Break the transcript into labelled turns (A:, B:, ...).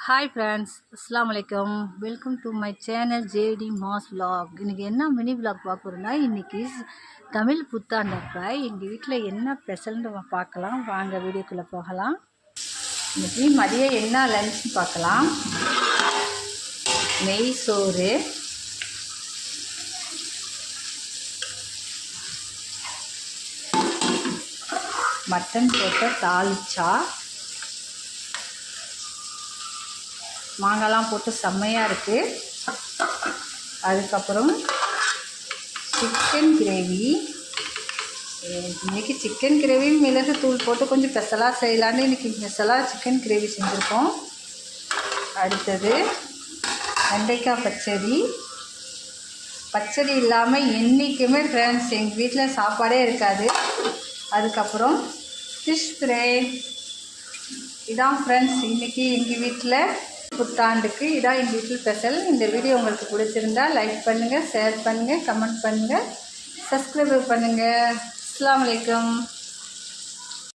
A: Hi friends, அஸ்ஸலாமு அலைக்கும். Welcome to my channel JD mass vlog. இன்றைக்கி என்ன மினி vlog பார்க்குறோன்னா, இன்றைக்கி தமிழ் புத்தாண்டு அப்போ எங்கள் வீட்டில் என்ன ஸ்பெஷல்னு பார்க்கலாம். வாங்க வீடியோக்குள்ளே போகலாம். இன்றைக்கி மதியம் என்ன லஞ்ச்னு பார்க்கலாம். நெய் சோறு, மட்டன் போட்ட தாளிச்சா, மாங்காய்லாம் போட்டு செம்மையாக இருக்குது. அதுக்கப்புறம் சிக்கன் கிரேவி. இன்றைக்கி சிக்கன் கிரேவி மிளகு தூள் போட்டு கொஞ்சம் ஸ்பெஷலாக செய்யலான்னு இன்றைக்கி ஸ்பெஷலாக சிக்கன் கிரேவி செஞ்சுருக்கோம். அடுத்தது வெண்டைக்காய் பச்சடி. பச்சடி இல்லாமல் என்றைக்குமே ஃப்ரெண்ட்ஸ் எங்கள் வீட்டில் சாப்பாடே இருக்காது. அதுக்கப்புறம் ஃபிஷ் ஃப்ரை. இதான் ஃப்ரெண்ட்ஸ் இன்றைக்கி எங்கள் வீட்டில் புத்தாண்டுக்கு இதான் எங்கள் வீட்டில் ஸ்பெஷல். இந்த வீடியோ உங்களுக்கு பிடிச்சிருந்தால் லைக் பண்ணுங்கள், ஷேர் பண்ணுங்கள், கமெண்ட் பண்ணுங்கள், சப்ஸ்கிரைப் பண்ணுங்கள். அஸ்ஸலாமு அலைக்கும்.